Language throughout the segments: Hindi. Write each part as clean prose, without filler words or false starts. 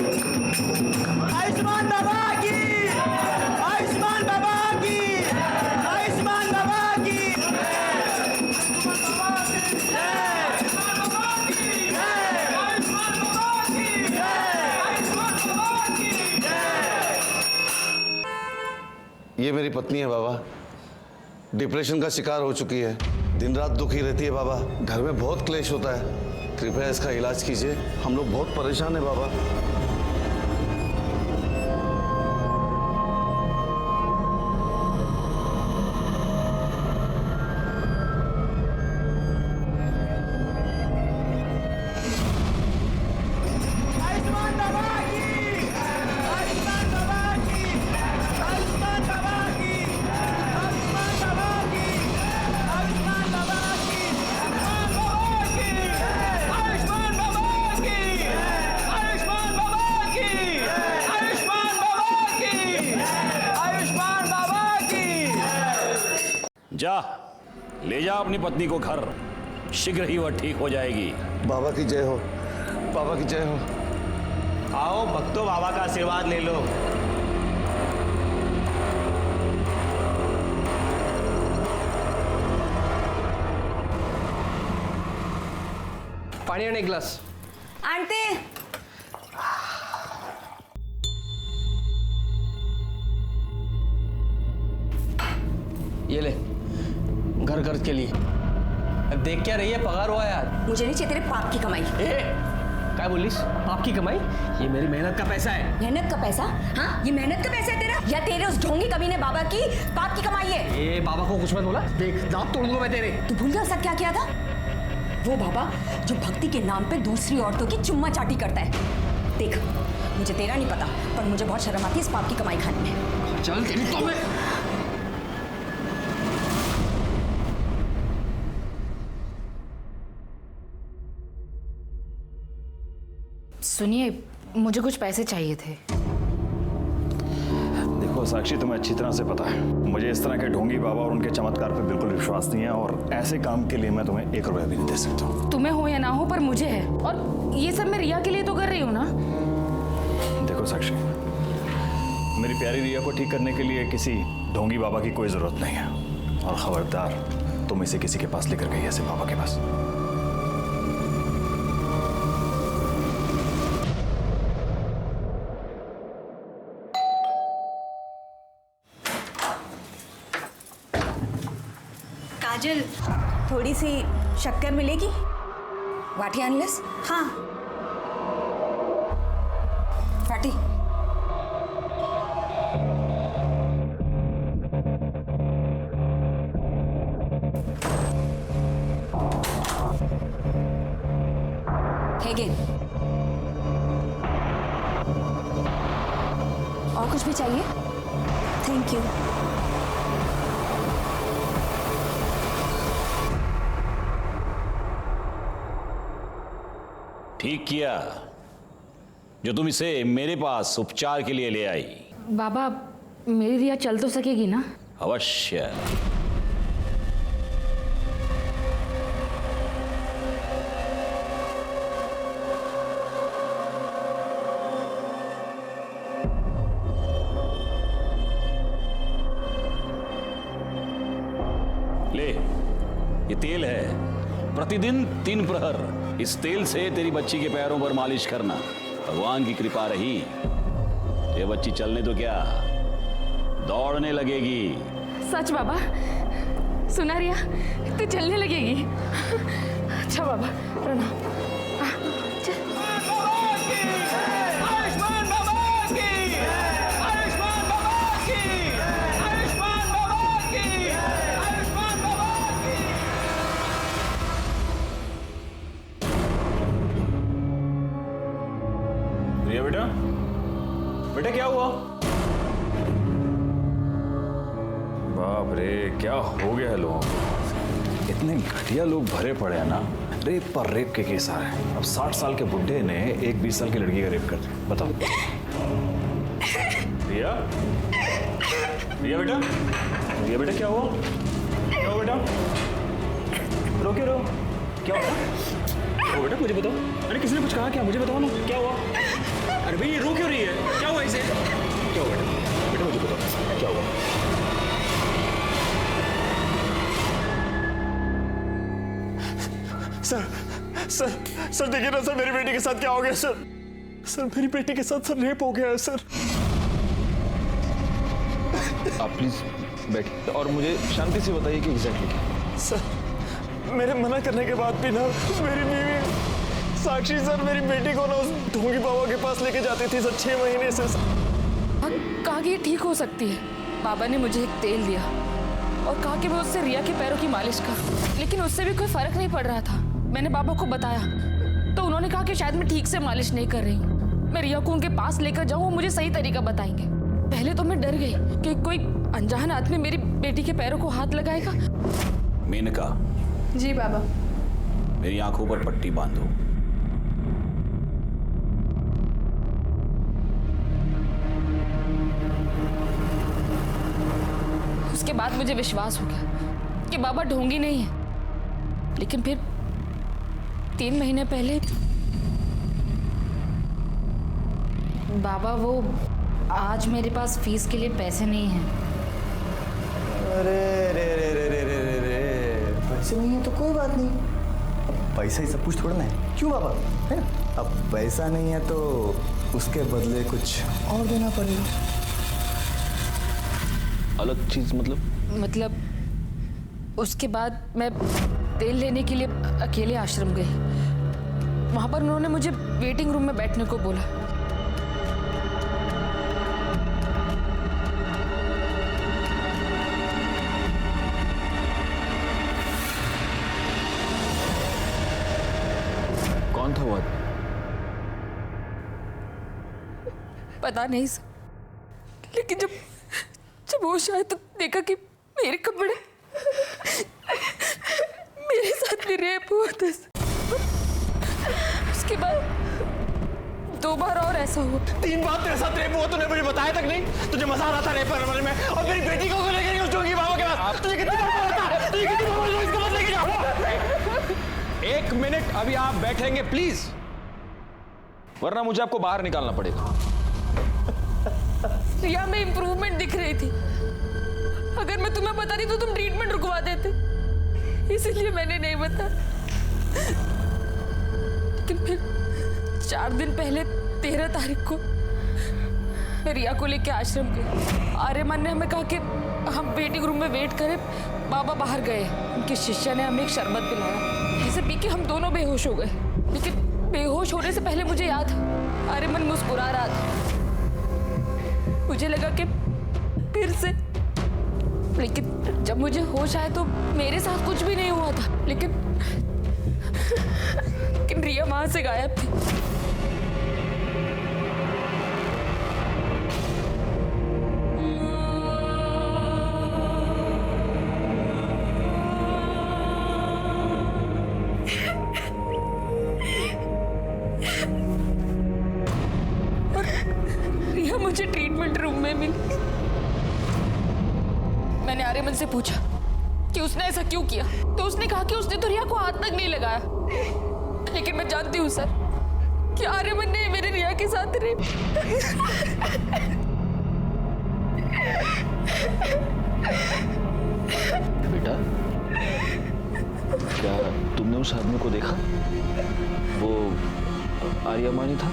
आयुष्मान बाबा की, आयुष्मान बाबा की, आयुष्मान बाबा की ये मेरी पत्नी है बाबा, डिप्रेशन का शिकार हो चुकी है, दिन रात दुखी रहती है बाबा, घर में बहुत क्लेश होता है, कृपया इसका इलाज कीजिए, हम लोग बहुत परेशान हैं बाबा। जा, ले जा अपनी पत्नी को घर, शीघ्र ही वह ठीक हो जाएगी। बाबा की जय हो, बाबा की जय हो। आओ भक्तों, बाबा का आशीर्वाद ले लो। पानी और एक गिलास। आंटी, ये ले, घर खर्च के लिए। देख क्या रही है, पगार हुआ यार। मुझे नहीं चाहिए तेरे पाप की कमाई। क्या बोलिस? पाप की कमाई? ये मेरी मेहनत का पैसा है। मेहनत का पैसा? हाँ, ये मेहनत का पैसा है तेरा या तेरे उस ढोंगी कमीने बाबा की पाप की कमाई है? ये बाबा को कुछ मत बोला, देख दांत तोड़ दूंगा मैं तेरे। तू भूल गया उसका क्या किया था? वो बाबा जो भक्ति के नाम पे दूसरी औरतों की चुम्मा चाटी करता है। देख, मुझे तेरा नहीं पता, पर मुझे बहुत शर्म आती है इस पाप की कमाई खाने में। चल तेरी तो मैं। सुनिए, मुझे कुछ पैसे चाहिए थे। देखो साक्षी, तुम्हें अच्छी तरह से पता है मुझे इस तरह के ढोंगी बाबा और उनके चमत्कार पे बिल्कुल विश्वास नहीं है, और ऐसे काम के लिए मैं तुम्हें 1 रुपया भी नहीं दे सकता हूँ। तुम्हें हो या ना हो, पर मुझे है, और ये सब मैं रिया के लिए तो कर रही हूँ ना। देखो साक्षी, मेरी प्यारी रिया को ठीक करने के लिए किसी ढोंगी बाबा की कोई जरूरत नहीं है, और खबरदार तुम इसे किसी के पास लेकर गई ऐसे बाबा के पास। काजल, थोड़ी सी शक्कर मिलेगी? वाटी अनलेस? हाँ, वाटी। और कुछ भी चाहिए? Thank you. ठीक किया जो तुम इसे मेरे पास उपचार के लिए ले आई। बाबा, मेरी रिया चल तो सकेगी ना? अवश्य। ले, ये तेल है, प्रतिदिन 3 प्रहर इस तेल से तेरी बच्ची के पैरों पर मालिश करना। भगवान की कृपा रही, ये बच्ची चलने तो क्या, दौड़ने लगेगी। सच बाबा? सुना रिया, तू चलने लगेगी? अच्छा बाबा, प्रणाम। रिया बेटा, बेटा क्या हुआ? बाप रे, क्या हो गया है लोगों को? इतने घटिया लोग भरे पड़े हैं ना, रेप पर रेप के केस आ रहे हैं। अब 60 साल के बुड्ढे ने एक 20 साल की लड़की का रेप कर दिया, बताओ। रिया, रिया बेटा, रिया बेटा क्या हुआ? क्या हुआ बेटा? रो क्यों रो? क्या हुआ? ओ बेटा मुझे बताओ। अरे किसी ने कुछ कहा क्या? मुझे बताओ ना, क्या हुआ? अरे भाई सर देखिए ना सर, मेरी बेटी के साथ क्या हो गया सर? सर मेरी बेटी के साथ सर रेप हो गया है सर। आप प्लीज बैठिए और मुझे शांति से बताइए कि एग्जैक्टली क्या। सर मेरे मना करने के बाद भी ना मेरी बीवी साक्षी सर मेरी बेटी को ना उस ढोंगी बाबा के पास लेके जाती थी सर 6 महीने से सर। कहा कि ये ठीक हो सकती है। बाबा ने मुझे एक तेल दिया और कहा कि मैं उससे रिया के पैरों की मालिश करूं, लेकिन उससे भी कोई फर्क नहीं पड़ रहा था। मैंने बाबा को बताया तो उन्होंने कहा कि शायद मैं ठीक से मालिश नहीं कर रही हूँ। मैं रिया को उनके पास लेकर जाऊँ, वो मुझे सही तरीका बताएंगे। पहले तो मैं डर गई कि कोई अनजान आदमी मेरी बेटी के पैरों को हाथ लगाएगा। मेनका, जी बाबा। मेरी आंखों पर पट्टी बांधो। उसके बाद मुझे विश्वास हो गया कि बाबा ढोंगी नहीं है। लेकिन फिर 3 महीने पहले बाबा, वो आज मेरे पास फीस के लिए पैसे नहीं हैं। अरे रे रे रे रे रे रे, पैसे नहीं है तो कोई बात नहीं, अब पैसा ही सब कुछ थोड़ा ना है, क्यों बाबा, है ना? अब पैसा नहीं है तो उसके बदले कुछ और देना पड़ेगा। अलग चीज मतलब उसके बाद मैं तेल लेने के लिए अकेले आश्रम गई। वहां पर उन्होंने मुझे वेटिंग रूम में बैठने को बोला। कौन था वो आदमी? पता नहीं सर, लेकिन जब होश आया तो देखा कि मेरे कपड़े मेरे साथ भी रेप हुआ था। उसके बाद 2 बार और ऐसा हुआ। 3 बार तेरे साथ रेप हुआ, तूने मुझे बताया तक नहीं? तुझे मजा आ रहा था रेप करने में, और मेरी बेटी को लेकर उस ढोंगी बाबा के पास तुझे कितनी बार बोला था? तुझे कितनी बार बोला इसको मत लेके जाओ? 1 मिनट, अभी आप बैठेंगे प्लीज, वरना मुझे आपको बाहर निकालना पड़ेगा। रिया में इंप्रूवमेंट दिख रही थी। अगर मैं तुम्हें बताती तो तुम ट्रीटमेंट रुकवा देते, इसीलिए मैंने नहीं बताया। लेकिन फिर 4 दिन पहले 13 तारीख को मैं रिया को लेकर आश्रम गई। आर्यमान ने हमें कहा कि हम वेटिंग रूम में वेट करें। बाबा बाहर गए, उनके शिष्य ने हमें एक शरबत पिलाया, जिसे पी के हम दोनों बेहोश हो गए। लेकिन बेहोश होने से पहले मुझे याद, आर्यमान मुस्कुरा रहा था। मुझे लगा कि फिर से, लेकिन जब मुझे होश आया तो मेरे साथ कुछ भी नहीं हुआ था। लेकिन रिया वहां से गायब थी। रिया मुझे ट्रीटमेंट रूम में मिली। मैंने आर्यमन से पूछा कि उसने ऐसा क्यों किया, तो उसने कहा कि उसने तो रिया को हाथ तक नहीं लगाया। लेकिन मैं जानती हूँ सर कि आर्यमन ने मेरे रिया के साथ रेप। बेटा, क्या तुमने उस आदमी को देखा? वो आर्यमानी था?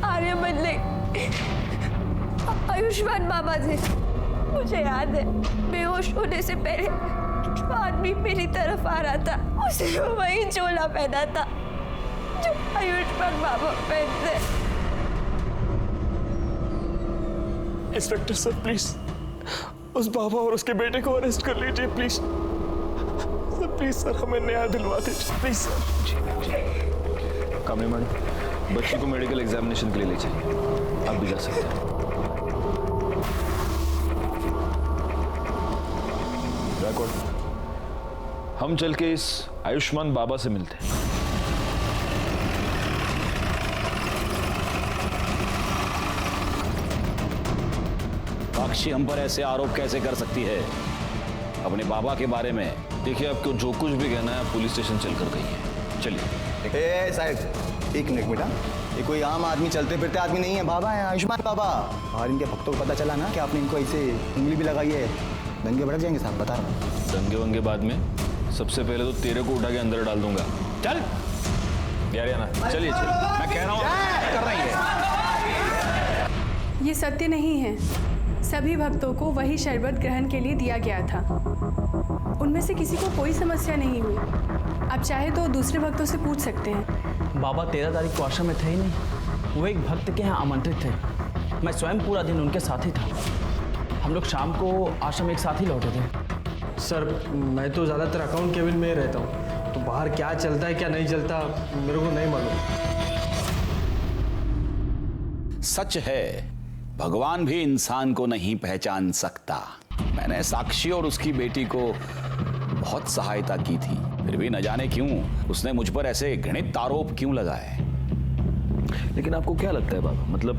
आर्यमन नहीं, आयुष्मान बाबा थे। मुझे याद है, बेहोश होने से पहले जो आदमी मेरी तरफ आ रहा था, उसे वही चोला पहना था जो आयुष्मान बाबा पहनते। इंस्पेक्टर सर प्लीज उस बाबा और उसके बेटे को अरेस्ट कर लीजिए प्लीज सर। प्लीज सर, हमें न्याय दिलवा दीजिए प्लीज सर। कामनी मैडम, बच्ची को मेडिकल एग्जामिनेशन के लिए ले जाइए। आप भी जा सकते हैं। रिकॉर्ड, हम चल के इस आयुष्मान बाबा से मिलते हैं। साक्षी हम पर ऐसे आरोप कैसे कर सकती है अपने बाबा के बारे में? देखिए, आपको जो कुछ भी कहना है पुलिस स्टेशन चलकर कहिए। चलिए। साहब 1 मिनट बेटा, ये कोई आम आदमी चलते फिरते आदमी नहीं है, बाबा है आयुष्मान बाबा। और इनके भक्तों को पता चला ना कि आपने इनको ऐसे उंगली भी लगाई है, दंगे भड़क जाएंगे साहब, बता रहा हूँ। दंगे वंगे बाद में, सबसे पहले तो तेरे को उठा के अंदर डाल दूंगा। चल यार ना, चलिए चल, मैं कह रहा हूँ कर रही है। ये सत्य नहीं है। सभी भक्तों को वही शरबत ग्रहण के लिए दिया गया था। उनमें से किसी को कोई समस्या नहीं हुई। आप चाहे तो दूसरे भक्तों से पूछ सकते हैं। बाबा 13 तारीख को आश्रम में थे ही नहीं, वो एक भक्त के यहाँ आमंत्रित थे। मैं स्वयं पूरा दिन उनके साथ ही था। हम लोग शाम को आश्रम एक साथ ही लौटे थे। सर मैं तो ज़्यादातर अकाउंट केबिन में ही रहता हूँ, तो बाहर क्या चलता है क्या नहीं चलता मेरे को नहीं मालूम। सच है, भगवान भी इंसान को नहीं पहचान सकता। मैंने साक्षी और उसकी बेटी को बहुत सहायता की थी, फिर भी न जाने क्यों उसने मुझ पर ऐसे घृणित आरोप क्यों लगाए। लेकिन आपको क्या लगता है बाबा, मतलब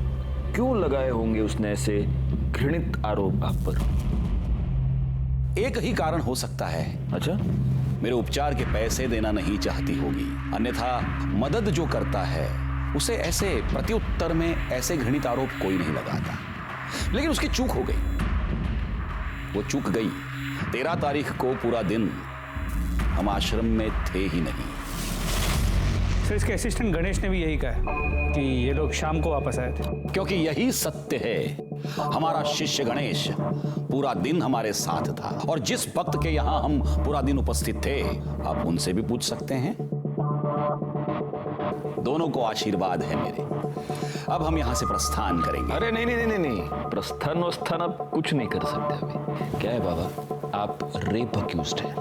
क्यों लगाए होंगे उसने ऐसे घृणित आरोप आप पर? एक ही कारण हो सकता है। अच्छा, मेरे उपचार के पैसे देना नहीं चाहती होगी, अन्यथा मदद जो करता है उसे ऐसे प्रत्युत्तर में ऐसे घृणित आरोप कोई नहीं लगाता। लेकिन उसकी चूक हो गई, वो चूक गई। 13 तारीख को पूरा दिन हम आश्रम में थे ही नहीं। सर इसके असिस्टेंट गणेश ने भी यही कहा कि ये लोग शाम को वापस आए थे। क्योंकि यही सत्य है, हमारा शिष्य गणेश पूरा दिन हमारे साथ था, और जिस भक्त के यहां हम पूरा दिन उपस्थित थे, आप उनसे भी पूछ सकते हैं। दोनों को आशीर्वाद है मेरे। अब हम यहां से प्रस्थान करेंगे। अरे नहीं नहीं नहीं नहीं, प्रस्थान वस्थान आप कुछ नहीं कर सकते अभी। क्या है बाबा, आप रेप अक्यूज्ड हैं,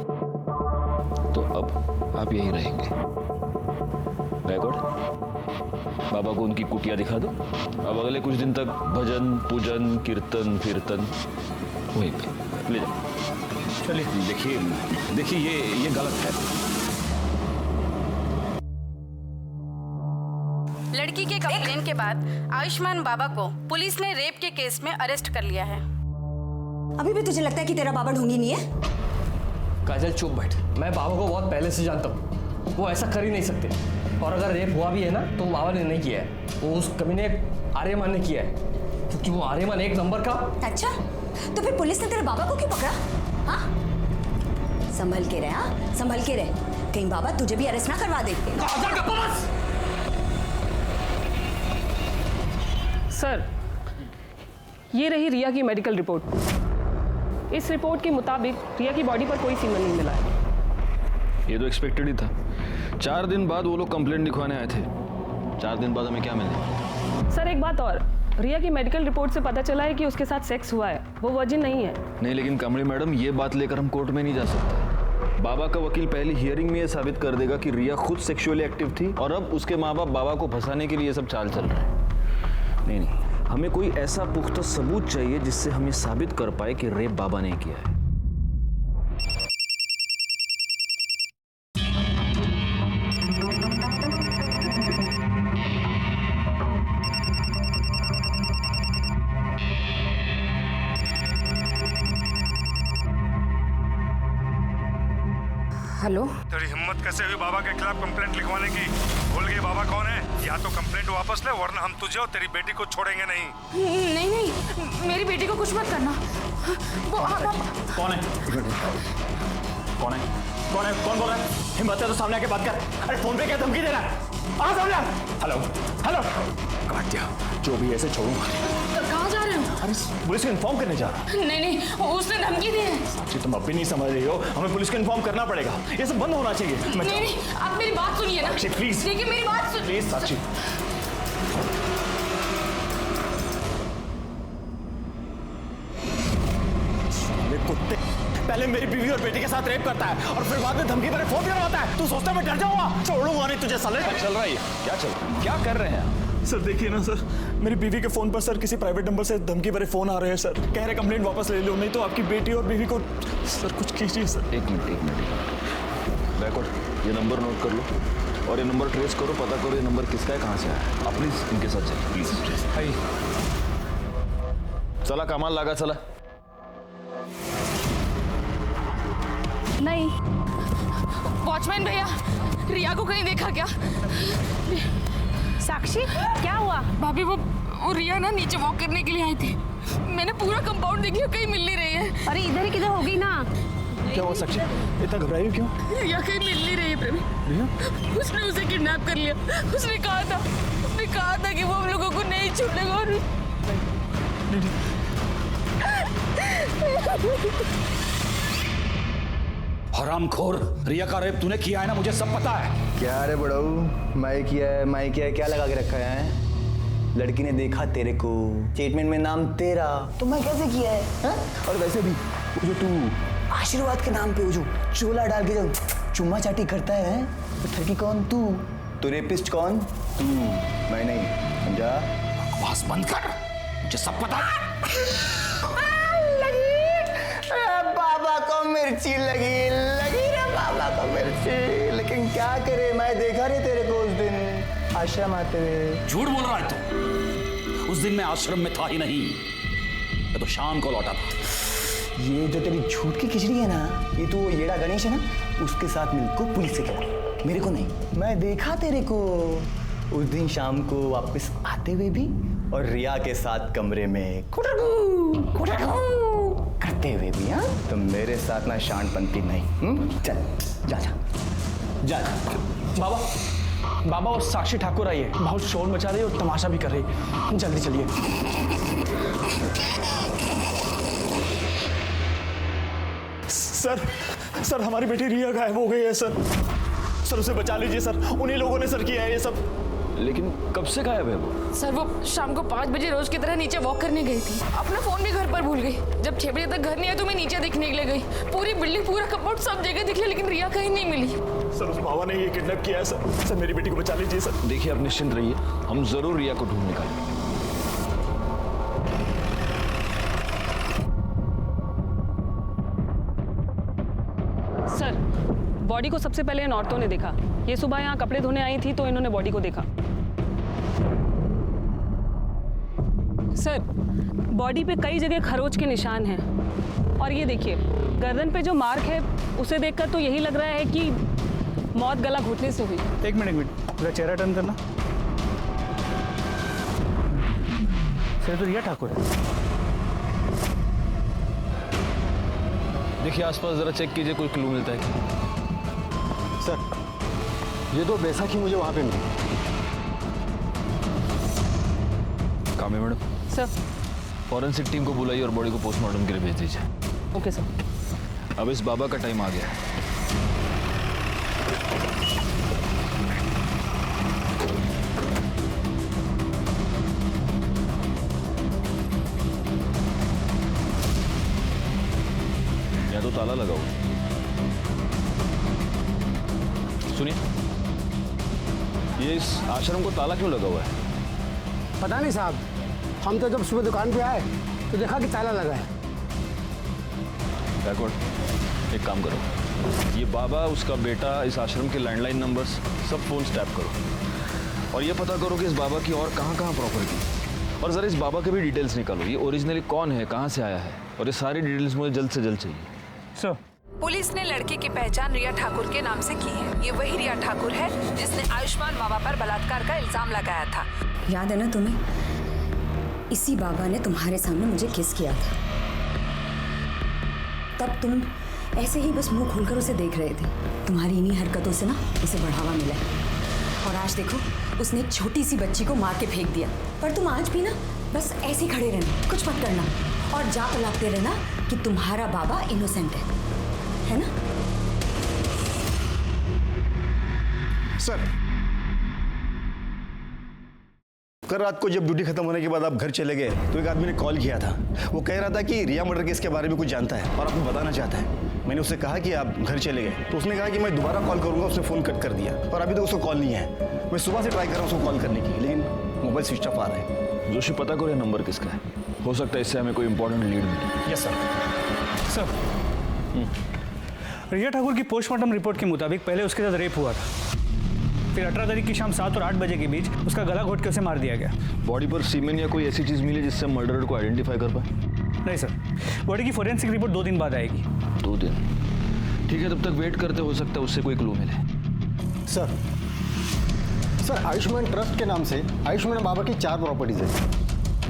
तो अब आप यहीं रहेंगे। बैकवर्ड, बाबा को उनकी कुटिया दिखा दो। अब अगले कुछ दिन तक भजन पूजन कीर्तन कीर्तन वहीं पे ले जाओ। चलिए। देखिए ये गलत है। लड़की के कंप्लेन के बाद आयुष्मान बाबा को पुलिस ने रेप के केस में अरेस्ट कर लिया है। अभी भी तुझे लगता है कि तेरा बाबा ढोंगी नहीं है? काजल चुप बैठ। मैं बाबा को बहुत पहले से जानता हूँ, वो ऐसा कर ही नहीं सकते। और अगर रेप हुआ भी है ना तो बाबा ने नहीं किया है, वो उस कमीने आर्यमान ने किया है, क्योंकि वो आर्यमान एक नंबर का। अच्छा, तो फिर पुलिस ने तेरे बाबा को क्यों पकड़ा? हाँ, संभल के रहे। हाँ, संभल के रहे, कहीं बाबा तुझे भी अरेस्ट ना करवा दे। सर ये रही रिया की मेडिकल रिपोर्ट। इस रिपोर्ट के मुताबिक रिया की बॉडी पर कोई सीमन नहीं मिला है। ये तो एक्सपेक्टेड ही था। 4 दिन बाद वो लोग कंप्लेंट लिखवाने आए थे, 4 दिन बाद हमें क्या मिले? सर एक बात और, रिया की मेडिकल रिपोर्ट से पता चला है कि उसके साथ सेक्स हुआ है, वो वर्जिन नहीं है। नहीं, लेकिन कमली मैडम ये बात लेकर हम कोर्ट में नहीं जा सकते। बाबा का वकील पहली हियरिंग में ये साबित कर देगा कि रिया खुद सेक्सुअली एक्टिव थी और अब उसके माँ बाप बाबा को फंसाने के लिए ये सब चाल चल रहे हैं। नहीं, हमें कोई ऐसा पुख्ता सबूत चाहिए जिससे हम ये साबित कर पाए कि रेप बाबा ने किया है। हेलो, तेरी हिम्मत कैसे हुई बाबा के खिलाफ कंप्लेंट लिखवाने की? भूल गई बाबा कौन है? या तो कंप्लेंट वापस ले, वरना हम तुझे और तेरी बेटी को छोड़ेंगे नहीं। नहीं, मेरी बेटी को कुछ मत करना। वो कौन है? कौन है? कौन है? कौन बोल रहा है? हिम्मत है तो सामने आके बात कर। अरे फोन पे क्या धमकी दे रहा है? आ सामने आ। हेलो हेलो, काट दिया। जो भी ऐसे छोड़ूंगा। कहाँ जा रहे हो? अरे पुलिस को इन्फॉर्म करने जा रहा हूँ। नहीं, उसने धमकी दी है। साक्षी तुम अब भी नहीं समझ रही हो, हमें पुलिस को इन्फॉर्म करना पड़ेगा। ये सब बंद होना चाहिए। नहीं, आप मेरी बात सुनिए ना। साक्षी प्लीज, देखिए मेरी बात सुनिए प्लीज साक्षी। कुत्ते, पहले मेरी बीवी और बेटी के साथ रेप करता है और फिर बाद में धमकी भरे फोन करवाता है। तू सोचता मैं डर जाऊंगा? छोड़ूंगा नहीं तुझे साले। क्या चल रहा है? क्या चल रहा है? क्या कर रहे हैं? सर देखिए ना सर, मेरी बीवी के फोन पर सर किसी प्राइवेट नंबर से धमकी भरे फोन आ रहे हैं सर। कह रहे कंप्लेंट वापस ले लो, नहीं तो आपकी बेटी और बीवी को। सर कुछ कीजिए सर। एक मिनट। बैकवर्ड, ये नंबर नोट कर लो और ये नंबर ट्रेस करो, पता करो ये नंबर किसका है, कहाँ से आया। आप प्लीज इनके साथ चलिए प्लीज। चला कमाल लगा, चला। नहीं, वॉचमैन भैया, रिया को कहीं देखा क्या? साक्षी क्या हुआ? भाभी वो वो रिया ना नीचे वॉक करने के लिए आई थी। मैंने पूरा कंपाउंड देख लिया, कहीं मिल नहीं रही है। अरे इधर ही किधर होगी ना। क्या हुआ साक्षी, इतना घबराई हो क्यों? रिया कहीं मिल नहीं रही है प्रवीण। उसने उसे किडनैप कर लिया। उसने कहा था कि वो हम लोगों को नहीं छोड़ेगा। और हरामखोर, रिया का रेप तूने किया है ना, मुझे सब पता है। क्या रे बड़ाऊ, मैं किया है, क्या लगा के रखा है? लड़की ने देखा तेरे को, स्टेटमेंट में नाम तेरा, तो मैं कैसे किया है हा? और वैसे भी वो जो तू आशीर्वाद के नाम पे वो जो चोला डाल के जो चुम्मा चाटी करता है, तो ठगी कौन? तू। तो रेपिस्ट कौन? तू, मैं नहीं, समझा? बकवास बंद कर, मुझे सब पता है। बाबा को मिर्ची लगी रे बाबा को मिर्ची। लेकिन क्या करे, मैं देखा रे तेरे को उस दिन आश्रम आते हुए। झूठ बोल रहा है तू। उस दिन मैं आश्रम में था ही नहीं, मैं तो शाम को लौटा था। ये जो तेरी झूठ की खिचड़ी है ना, ये तो येड़ा गणेश है ना, उसके साथ मिलकर पुलिस से खड़ा, मेरे को नहीं। मैं देखा तेरे को उस दिन शाम को वापस आते हुए भी, और रिया के साथ कमरे में करते हुए भी। हाँ, तो मेरे साथ ना शानपंती नहीं। चल जा जा जा। बाबा और साक्षी ठाकुर आई है, बहुत शोर मचा रही है और तमाशा भी कर रही है, जल्दी चलिए। सर हमारी बेटी रिया गायब हो गई है सर, उसे बचा लीजिए सर, उन्हीं लोगों ने सर किया है ये सब। लेकिन कब से गायब है वो? सर वो शाम को 5 बजे रोज की तरह नीचे वॉक करने गई थी। अपना फोन भी घर पर भूल गई। जब 6 बजे तक घर नहीं आया तो मैं नीचे देखने के लिए गई। पूरी बिल्डिंग, पूरा कंपाउंड, सब जगह दिख लिया, लेकिन रिया कहीं नहीं मिली। सर उस बाबा ने ये किडनैप किया है सर, मेरी बेटी को बचा लीजिए सर। देखिए, आप निश्चिंत रहिए, हम जरूर रिया को ढूंढ निकालेंगे। सर, बॉडी को सबसे पहले इन औरतों ने देखा। ये सुबह यहाँ कपड़े धोने आई थी तो इन्होंने बॉडी को देखा। सर, बॉडी पे कई जगह खरोच के निशान हैं और ये देखिए, गर्दन पे जो मार्क है उसे देखकर तो यही लग रहा है कि मौत गला घोटने से हुई। एक मिनट, पूरा चेहरा टर्न करना। सर तो रिया ठाकुर है। देखिए आसपास जरा चेक कीजिए, कोई क्लू मिलता है क्या? सर ये तो बैसाखी मुझे वहां पे मिली। काम है मैडम। सर, फॉरेंसिक टीम को बुलाइए और बॉडी को पोस्टमार्टम के लिए भेज दीजिए। Okay sir. अब इस बाबा का टाइम आ गया है। या तो ताला लगाओ। सुनिए, ये इस आश्रम को ताला क्यों लगा हुआ है? पता नहीं साहब, हम तो जब सुबह दुकान पे आए तो देखा कि ताला लगा है। बैकवर्ड, एक काम करो, ये बाबा, उसका बेटा, इस आश्रम के लैंडलाइन नंबर्स सब फोन टैप करो और ये पता करो कि इस बाबा की और कहाँ कहाँ प्रॉपर्टी, और जरा इस बाबा के भी डिटेल्स निकालो। ये ओरिजिनली कौन है, कहाँ से आया है, और ये सारी डिटेल्स मुझे जल्द से जल्द चाहिए। सर, पुलिस ने लड़के की पहचान रिया ठाकुर के नाम से की है। ये वही रिया ठाकुर है जिसने आयुष्मान बाबा पर बलात्कार का इल्जाम लगाया था। याद है ना तुम्हें? इसी बाबा ने तुम्हारे सामने मुझे किस किया था। तब तुम ऐसे ही बस मुंह खोलकर उसे देख रहे थे। तुम्हारी इन्हीं हरकतों से ना उसे बढ़ावा मिला और आज देखो, उसने एक छोटी सी बच्ची को मार के फेंक दिया। पर तुम आज भी ना बस ऐसे ही खड़े रहना, कुछ मत करना और जा पलाते रहना कि तुम्हारा बाबा इनोसेंट है ना? सर, कल रात को जब ड्यूटी खत्म होने के बाद आप घर चले गए तो एक आदमी ने कॉल किया था। वो कह रहा था कि रिया मर्डर केस के बारे में कुछ जानता है और आपको बताना चाहता है। मैंने उससे कहा कि आप घर चले गए तो उसने कहा कि मैं दोबारा कॉल करूंगा। उसने फ़ोन कट कर दिया और अभी तो उसको कॉल नहीं है। मैं सुबह से ट्राई कर रहा हूँ उसको कॉल करने की, लेकिन मोबाइल स्विच ऑफ आ रहा है। जोशी, पता करो ये नंबर किसका है, हो सकता है इससे हमें कोई इंपॉर्टेंट लीड मिले। Yes sir. रिया ठाकुर की पोस्टमार्टम रिपोर्ट के मुताबिक पहले उसके साथ रेप हुआ था, फिर 18 तारीख की शाम 7 और 8 बजे के बीच उसका गला घोट के उसे मार दिया गया। बॉडी पर सीमेन या कोई ऐसी चीज मिली जिससे मर्डरर को आइडेंटिफाई कर पाए? नहीं सर, बॉडी की फोरेंसिक रिपोर्ट 2 दिन बाद आएगी। 2 दिन? ठीक है, तब तक वेट करते, हो सकता है उससे कोई क्लू मिले। सर, आयुष्मान ट्रस्ट के नाम से आयुष्मान बाबा की 4 प्रॉपर्टीज है।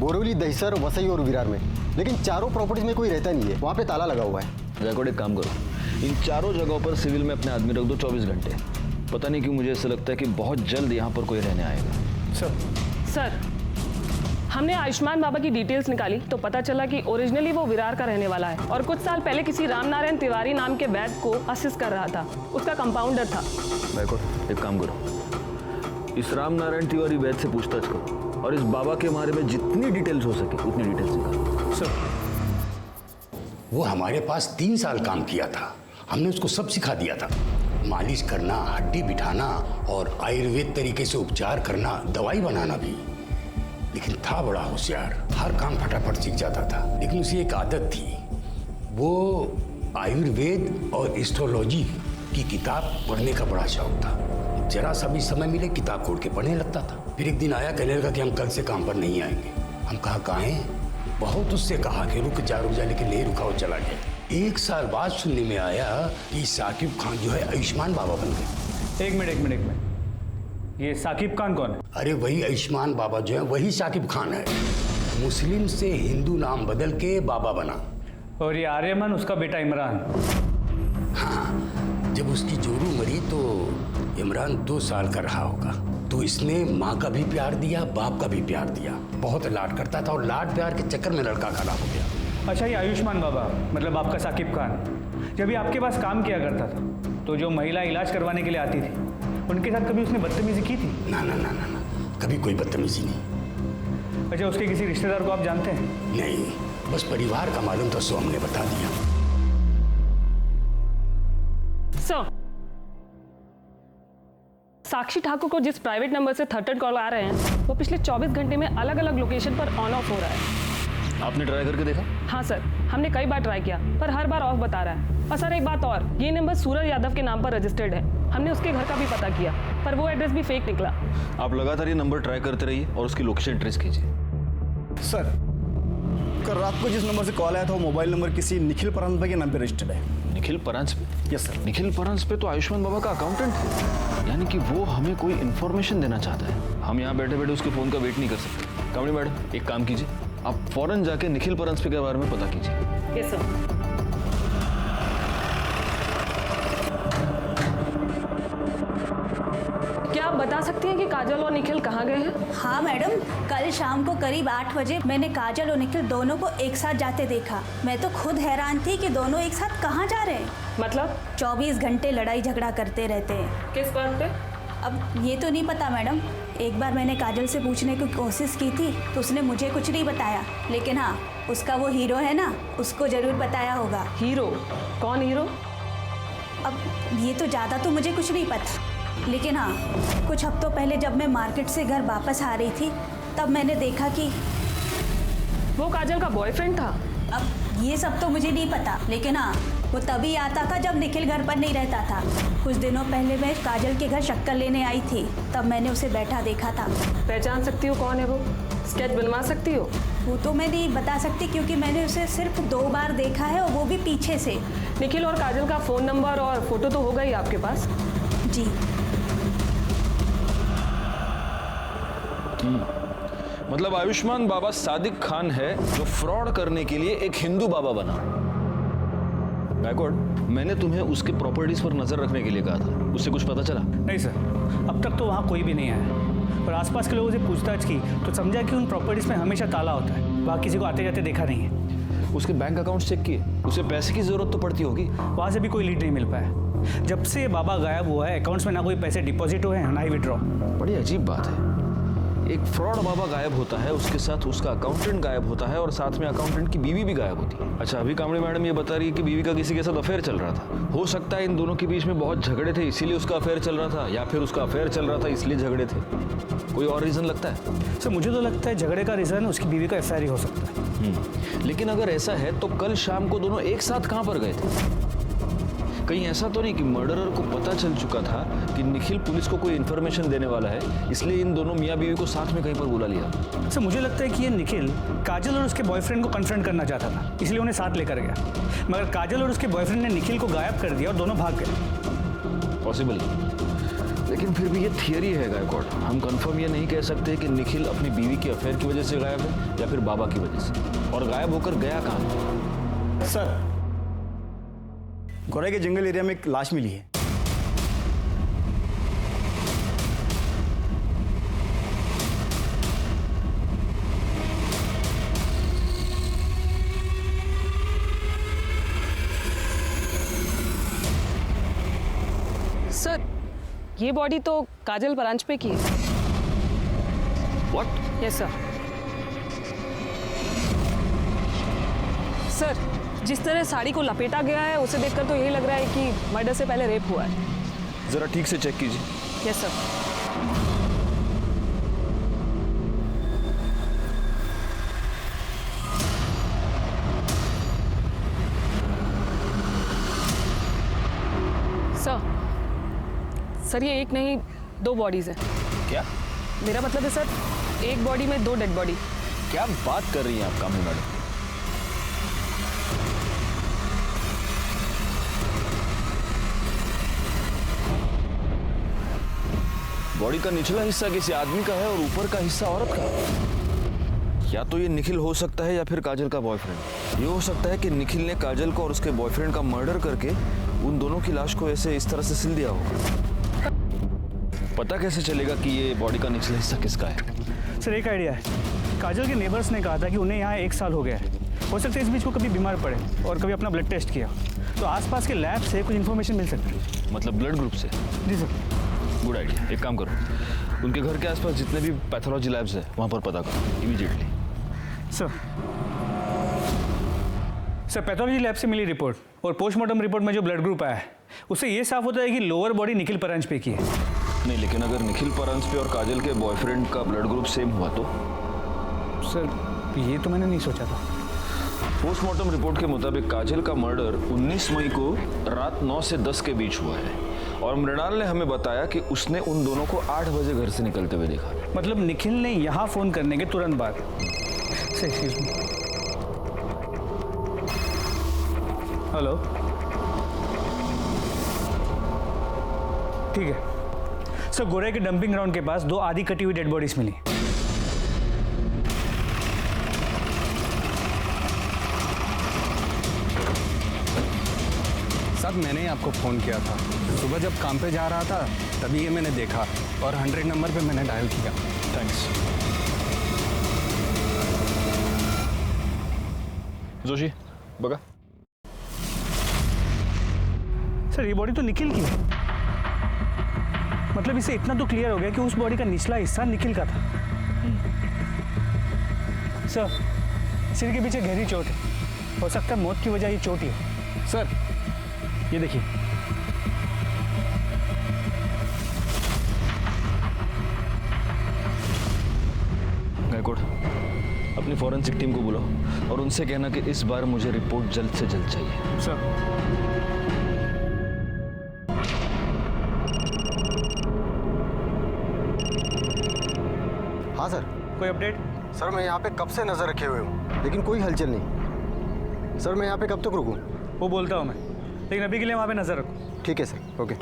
बोरीवली, दहिसर, वसई और विरार में, लेकिन चारों प्रॉपर्टीज में कोई रहता नहीं है। वहाँ पे ताला लगा हुआ है। गैकवाड एक काम करो, इन चारों जगहों पर सिविल में अपने आदमी रख दो 24 घंटे। पता नहीं क्यों मुझे ऐसा लगता है कि बहुत जल्द यहाँ पर कोई रहने आएगा। सर, हमने आयुष्मान बाबा की डिटेल्स निकाली तो पता चला कि ओरिजिनली वो विरार का रहने वाला है और कुछ साल पहले किसी रामनारायण तिवारी नाम के वैद्य को असिस्ट कर रहा था। उसका कंपाउंडर था। गैकवाड एक काम करो, इस रामनारायण तिवारी वैद्य से पूछताछ करो और इस बाबा के बारे में जितनी डिटेल्स हो सके उतनी डिटेल्स निकालो। सर, वो हमारे पास 3 साल काम किया था। हमने उसको सब सिखा दिया था, मालिश करना, हड्डी बिठाना और आयुर्वेद तरीके से उपचार करना, दवाई बनाना भी। लेकिन था बड़ा होशियार, हर काम फटाफट सीख जाता था। लेकिन उसे एक आदत थी, वो आयुर्वेद और एस्ट्रोलॉजी की किताब पढ़ने का बड़ा शौक था। जरा सा भी समय मिले किताब खोल के पढ़ने लगता था। फिर एक दिन आया, कहने लगा कि हम कल से काम पर नहीं आएंगे। हम कहा काहे? बहुत उससे कहा कि रुक जा, लेकिन नहीं रुका, वो चला गया। 1 साल बाद सुनने में आया कि साकिब खान जो है आयुष्मान बाबा बन गए। एक मिनट, ये साकिब खान कौन है? अरे वही आयुष्मान बाबा जो है, वही साकिब खान है। मुस्लिम से हिंदू नाम बदल के बाबा बना। और ये आर्यमन उसका बेटा इमरान। हाँ, जब उसकी जोरू मरी तो इमरान 2 साल का रहा होगा। तो इसने माँ का भी प्यार दिया, बाप का भी प्यार दिया। बहुत लाड करता था और लाड प्यार के चक्कर में लड़का खराब हो गया। अच्छा, ये आयुष्मान बाबा मतलब आपका साकिब खान जब ये आपके पास काम किया करता था तो जो महिला इलाज करवाने के लिए आती थी उनके साथ कभी उसने बदतमीजी की थी? ना, कभी कोई बदतमीजी नहीं। अच्छा, उसके किसी रिश्तेदार को आप जानते हैं? नहीं, बस परिवार का मालूम था, सो हमने बता दिया। साक्षी ठाकुर को जिस प्राइवेट नंबर से थर्ड कॉल आ रहे हैं वो पिछले 24 घंटे में अलग अलग लोकेशन पर ऑन ऑफ हो रहा है। आपने ट्राई करके देखा? हाँ सर, हमने कई बार ट्राई किया पर हर बार ऑफ बता रहा है। और सर एक बात और, ये नंबर सूरज यादव के नाम पर रजिस्टर्ड है। हमने उसके घर का भी पता किया पर वो एड्रेस भी फेक निकला। आप लगातार ये नंबर ट्राई करते रहिए और उसकी लोकेशन ट्रेस कीजिए। सर, कल रात को जिस नंबर से कॉल आया था वो मोबाइल नंबर किसी निखिल परांजपे के नाम पे रजिस्टर्ड है। निखिल परांजपे? Yes sir. निखिल परांजपे तो आयुष्मान बाबा का अकाउंटेंट है, यानी कि वो हमें कोई इन्फॉर्मेशन देना चाहता है। हम यहाँ बैठे बैठे उसके फोन का वेट नहीं कर सकते। कामड़ी मैडम एक काम कीजिए, आप फौरन जाके निखिल परांजपे के बारे में पता कीजिए। Yes sir. क्या आप बता सकती हैं कि काजल और निखिल कहाँ गए हैं? हाँ मैडम, कल शाम को करीब 8 बजे मैंने काजल और निखिल दोनों को एक साथ जाते देखा। मैं तो खुद हैरान थी कि दोनों एक साथ कहाँ जा रहे हैं। मतलब? 24 घंटे लड़ाई झगड़ा करते रहते हैं। किस बात पे? अब ये तो नहीं पता मैडम। एक बार मैंने काजल से पूछने की कोशिश की थी तो उसने मुझे कुछ नहीं बताया, लेकिन हाँ, उसका वो हीरो है ना, उसको जरूर बताया होगा। हीरो? कौन हीरो? अब ये तो ज़्यादा तो मुझे कुछ नहीं पता, लेकिन हाँ, कुछ हफ्तों पहले जब मैं मार्केट से घर वापस आ रही थी तब मैंने देखा कि वो काजल का बॉयफ्रेंड था। अब ये सब तो मुझे नहीं पता, लेकिन हाँ, वो तभी आता था जब निखिल घर पर नहीं रहता था। कुछ दिनों पहले मैं काजल के घर शक्कर लेने आई थी, तब मैंने उसे बैठा देखा था। पहचान सकती हो कौन है वो? स्केच बनवा सकती हो? वो तो मैं नहीं बता सकती क्योंकि मैंने उसे सिर्फ 2 बार देखा है और वो भी पीछे से। निखिल और काजल का फ़ोन नंबर और फोटो तो होगा ही आपके पास? जी। मतलब आयुष्मान बाबा सादिक खान है जो फ्रॉड करने के लिए एक हिंदू बाबा बना। गैकवाड, मैंने तुम्हें उसके प्रॉपर्टीज पर नजर रखने के लिए कहा था, उससे कुछ पता चला? नहीं सर, अब तक तो वहाँ कोई भी नहीं आया। पर आसपास के लोगों से पूछताछ की तो समझा कि उन प्रॉपर्टीज में हमेशा ताला होता है। वहाँ किसी को आते जाते देखा नहीं है। उसके बैंक अकाउंट चेक किए? उसे पैसे की जरूरत तो पड़ती होगी। वहाँ से भी कोई लीड नहीं मिल पाया। जब से बाबा गायब हुआ है अकाउंट्स में ना कोई पैसे डिपॉजिट हुए हैं ना ही विड्रॉ। बड़ी अजीब बात है, एक फ्रॉड बाबा गायब होता है, उसके साथ उसका अकाउंटेंट गायब होता है और साथ में अकाउंटेंट की बीवी भी गायब होती है। अच्छा, अभी कामड़ी मैडम ये बता रही है कि बीवी का किसी के साथ अफेयर चल रहा था। हो सकता है इन दोनों के बीच में बहुत झगड़े थे इसीलिए उसका अफेयर चल रहा था, या फिर उसका अफेयर चल रहा था इसलिए झगड़े थे। कोई और रीजन लगता है? सर मुझे तो लगता है झगड़े का रीजन उसकी बीवी का अफेयर ही हो सकता है। लेकिन अगर ऐसा है तो कल शाम को दोनों एक साथ कहाँ पर गए थे? कहीं ऐसा तो नहीं कि मर्डरर को पता चल चुका था कि निखिल पुलिस को कोई इन्फॉर्मेशन देने वाला है, इसलिए इन दोनों मियाँ बीवी को साथ में कहीं पर बुला लिया? सर मुझे लगता है कि ये निखिल काजल और उसके बॉयफ्रेंड को कन्फ्रंट करना चाहता था, इसलिए उन्हें साथ लेकर गया। मगर काजल और उसके बॉयफ्रेंड ने निखिल को गायब कर दिया और दोनों भाग गए। पॉसिबल। लेकिन फिर भी ये थियरी है गायकवाड़। हम कंफर्म ये नहीं कह सकते कि निखिल अपनी बीवी के अफेयर की वजह से गायब है या फिर बाबा की वजह से। और गायब होकर गया कहाँ? सर, गोराई के जंगल एरिया में एक लाश मिली है। सर, ये बॉडी तो काजल परांजपे की है। व्हाट? Yes sir. सर, जिस तरह साड़ी को लपेटा गया है उसे देखकर तो यही लग रहा है कि मर्डर से पहले रेप हुआ है। जरा ठीक से चेक कीजिए। Yes sir. सर, ये एक नहीं 2 बॉडीज हैं। क्या? मेरा मतलब है सर, एक बॉडी में 2 डेड बॉडी। क्या बात कर रही हैं आप कामनी मैडम? बॉडी का निचला हिस्सा किसी आदमी का है और ऊपर का हिस्सा औरत का। या तो ये निखिल हो सकता है या फिर काजल का बॉयफ्रेंड। ये हो सकता है कि निखिल ने काजल को और उसके बॉयफ्रेंड का मर्डर करके उन दोनों की लाश को ऐसे इस तरह से सिल दिया होगा। पता कैसे चलेगा कि ये बॉडी का निचला हिस्सा किसका है? सर, एक आइडिया है। काजल के नेबर्स ने कहा था कि उन्हें यहाँ 1 साल हो गया है। हो सकता है इस बीच को कभी बीमार पड़े और कभी अपना ब्लड टेस्ट किया, तो आसपास के लैब से कुछ इन्फॉर्मेशन मिल सकती है। मतलब ब्लड ग्रुप से? जी सर। Good idea. एक काम करो, उनके घर के आसपास जितने भी पैथोलॉजी लैब्स हैं वहाँ पर पता करो इमीडिएटली। सर, पैथोलॉजी लैब से मिली रिपोर्ट और पोस्टमार्टम रिपोर्ट में जो ब्लड ग्रुप आया है उससे ये साफ होता है कि लोअर बॉडी निखिल परांजपे की है। नहीं, लेकिन अगर निखिल परांजपे और काजल के बॉयफ्रेंड का ब्लड ग्रुप सेम हुआ तो? सर, ये तो मैंने नहीं सोचा था। पोस्टमार्टम रिपोर्ट के मुताबिक काजल का मर्डर 19 मई को रात 9 से 10 के बीच हुआ है और मृणाल ने हमें बताया कि उसने उन दोनों को 8 बजे घर से निकलते हुए देखा। मतलब निखिल ने यहाँ फोन करने के तुरंत बाद। हेलो, ठीक है सर। गोरे के डंपिंग ग्राउंड के पास 2 आधी कटी हुई डेड बॉडीज मिली। सर, मैंने ही आपको फ़ोन किया था। सुबह जब काम पे जा रहा था तभी ये मैंने देखा और 100 नंबर पे मैंने डायल किया। थैंक्स। जोशी, बगा। सर, ये बॉडी तो निखिल की है। मतलब इसे इतना तो क्लियर हो गया कि उस बॉडी का निचला हिस्सा निखिल का था। सर, सिर के पीछे गहरी चोट है। हो सकता है मौत की वजह ये चोट ही है। सर, ये देखिए। गायकवाड़, अपनी फॉरेंसिक टीम को बुलाओ और उनसे कहना कि इस बार मुझे रिपोर्ट जल्द से जल्द चाहिए। सर। हाँ सर। कोई अपडेट? सर, मैं यहाँ पे कब से नजर रखे हुए हूँ लेकिन कोई हलचल नहीं। सर, मैं यहाँ पे कब तक रुकूँ? वो बोलता हूँ मैं, लेकिन अभी के लिए वहाँ पे नजर रखो। ठीक है सर, ओके।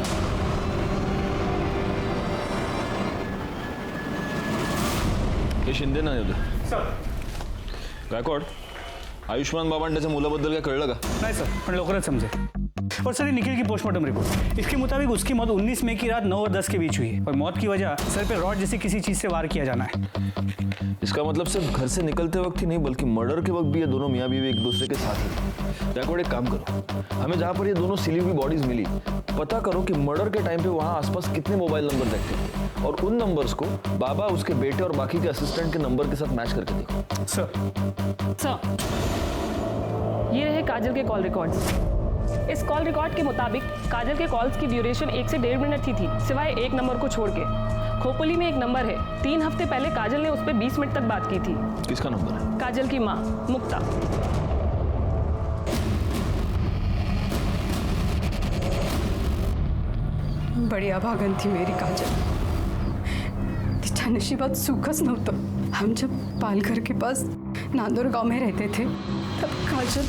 हे शिंदे ना येऊ सर। गायकवाड, आयुष्मान बाबांड्याच्या मुलाबद्दल काय कळलं का? नहीं सर, पण लवकरच समझे। और सर, ये निखिल की पोस्टमार्टम रिपोर्ट, इसके मुताबिक उसकी मौत 19 मई की रात 9 और 10 के बीच हुई है और मौत की वजह सर पे रॉड जैसी किसी चीज से वार किया जाना है। इसका मतलब सिर्फ घर से निकलते वक्त ही नहीं बल्कि मर्डर के वक्त भी ये दोनों मियाँ बीवी एक दूसरे के साथ ही। गायकवाड़, एक काम करो, हमें जहाँ पर ये दोनों सिली हुई बॉडीज मिली पता करो कि मर्डर के टाइम पे वहाँ आसपास कितने मोबाइल नंबर एक्टिव थे और उन नंबर्स को बाबा, उसके बेटे और बाकी के असिस्टेंट के नंबर के साथ मैच करके देखो। सर, ये रहे काजल के कॉल रिकॉर्ड्स। इस कॉल रिकॉर्ड के मुताबिक काजल के कॉल्स की ड्यूरेशन 1 से 1.5 मिनट ही थी, सिवाय एक नंबर को छोड़ के। खोपोली में एक नंबर है, 3 हफ्ते पहले काजल ने उस पर 20 मिनट तक बात की थी। किसका नंबर है? काजल की माँ मुक्ता। बड़ी अभागन थी मेरी काजल। तिच्या नशिबात सुखच नव्हतं। हम जब पालघर के पास नांदोर गांव में रहते थे तब काजल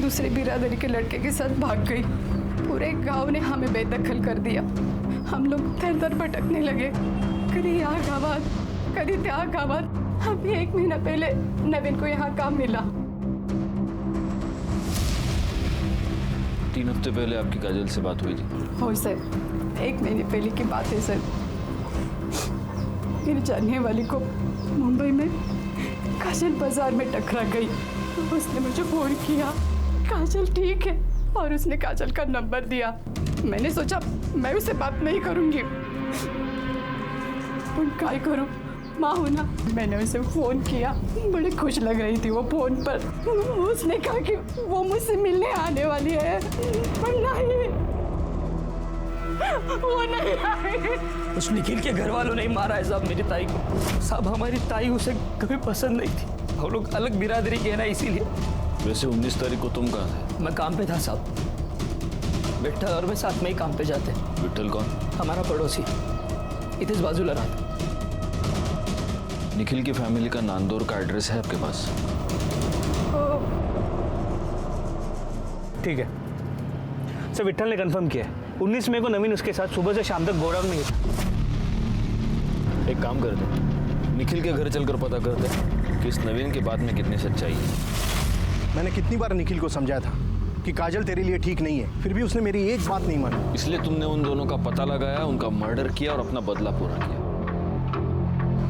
दूसरे बिरादरी के लड़के के साथ भाग गई। पूरे गांव ने हमें बेदखल कर दिया। हम लोग दर दर भटकने लगे, कभी यहाँ गावात, कभी त्या गावात। अभी 1 महीना पहले नवीन को यहाँ काम मिला। 3 हफ्ते पहले आपकी काजल से बात हुई थी? हो सर, 1 महीने पहले की बात है सर। मेरी जानने वाली को मुंबई में काजल बाजार में टकरा गई। उसने मुझे फोन किया, काजल ठीक है, और उसने काजल का नंबर दिया। मैंने सोचा मैं उससे बात नहीं करूंगी, काय करूं, माँ हूं ना। मैंने उसे फोन किया, बड़ी खुश लग रही थी वो फोन पर। उसने कहा कि वो मुझसे मिलने आने वाली है, पर नहीं, वो नहीं आई। उस निखिल के घर वालों ने मारा है साहब मेरी ताई को। साहब हमारी ताई उसे कभी पसंद नहीं थी, हम लोग अलग बिरादरी के ना, इसीलिए। वैसे 19 तारीख को तुम कहाँ थे? मैं काम पे था साहब, विट्ठल और मैं साथ में ही काम पे जाते। विट्ठल कौन? हमारा पड़ोसी, इधर बाजूला रहा। निखिल की फैमिली का नांदौर का एड्रेस है आपके पास? ठीक है सर, विट्ठल ने कंफर्म किया है। 19 मई को नवीन उसके साथ सुबह से शाम तक गोडाउन में ही था। एक काम करते, निखिल के घर चलकर पता करते कि इस नवीन की बात में कितनी सच्चाई है। मैंने कितनी बार निखिल को समझाया था कि काजल तेरे लिए ठीक नहीं है, फिर भी उसने मेरी एक बात नहीं मानी। इसलिए तुमने उन दोनों का पता लगाया, उनका मर्डर किया और अपना बदला पूरा किया।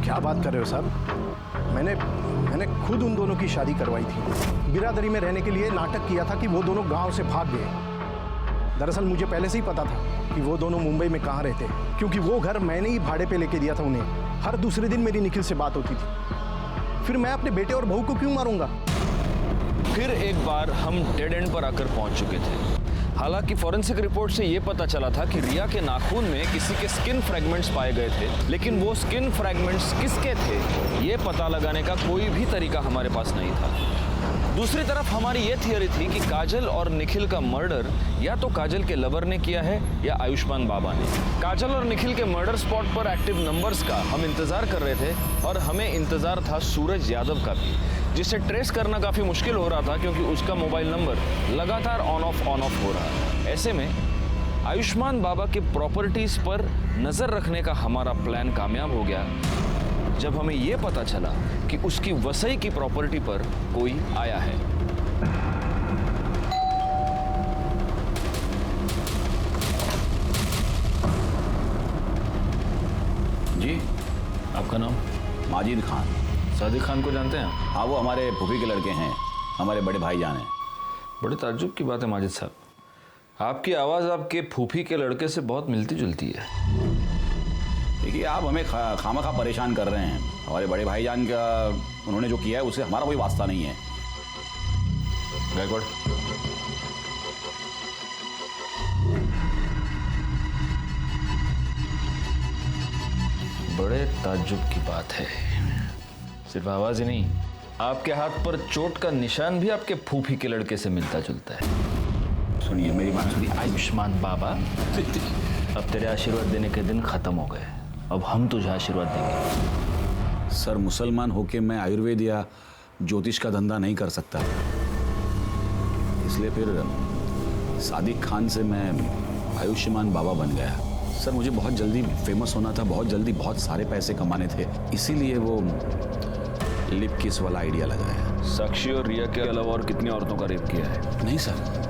क्या बात कर रहे हो साहब? मैंने खुद उन दोनों की शादी करवाई थी। बिरादरी में रहने के लिए नाटक किया था कि वो दोनों गांव से भाग गए। दरअसल मुझे पहले से ही पता था कि वो दोनों मुंबई में कहाँ रहते हैं, क्योंकि वो घर मैंने ही भाड़े पे लेके दिया था उन्हें। हर दूसरे दिन मेरी निखिल से बात होती थी। फिर मैं अपने बेटे और बहू को क्यों मारूंगा? फिर एक बार हम डेड एंड पर आकर पहुंच चुके थे। हालांकि फॉरेंसिक रिपोर्ट से यह पता चला था कि रिया के नाखून में किसी के स्किन फ्रैगमेंट्स पाए गए थे, लेकिन वो स्किन फ्रैगमेंट्स किसके थे ये पता लगाने का कोई भी तरीका हमारे पास नहीं था। दूसरी तरफ हमारी ये थियरी थी कि काजल और निखिल का मर्डर या तो काजल के लवर ने किया है या आयुष्मान बाबा ने। काजल और निखिल के मर्डर स्पॉट पर एक्टिव नंबर्स का हम इंतजार कर रहे थे, और हमें इंतजार था सूरज यादव का भी, जिसे ट्रेस करना काफी मुश्किल हो रहा था क्योंकि उसका मोबाइल नंबर लगातार ऑन ऑफ हो रहा है। ऐसे में आयुष्मान बाबा के प्रॉपर्टीज पर नजर रखने का हमारा प्लान कामयाब हो गया जब हमें यह पता चला कि उसकी वसई की प्रॉपर्टी पर कोई आया है। जी, आपका नाम? माजिद खान। सादिक खान को जानते हैं? हाँ, वो हमारे फूफी के लड़के हैं, हमारे बड़े भाईजान हैं। बड़े ताज्जुब की बात है माजिद साहब, आपकी आवाज़ आपके फूफी के लड़के से बहुत मिलती जुलती है। देखिए, आप हमें खामखा परेशान कर रहे हैं। हमारे बड़े भाईजान का उन्होंने जो किया है उससे हमारा कोई वास्ता नहीं है। गायकवाड़, बड़े ताज्जुब की बात है। सिर्फ आवाज ही नहीं, आपके हाथ पर चोट का निशान भी आपके फूफी के लड़के से मिलता जुलता है। सुनिए, मेरी बात सुनिए। आयुष्मान बाबा, अब तेरे आशीर्वाद देने के दिन खत्म हो गए, अब हम तुझे आशीर्वाद देंगे। सर, मुसलमान होके मैं आयुर्वेद या ज्योतिष का धंधा नहीं कर सकता, इसलिए फिर सादिक खान से मैं आयुष्मान बाबा बन गया। सर, मुझे बहुत जल्दी फेमस होना था, बहुत जल्दी बहुत सारे पैसे कमाने थे, इसीलिए वो लिप किस वाला आइडिया लगाया। साक्षी और रिया के अलावा और कितनी औरतों का रेप किया है? नहीं सर,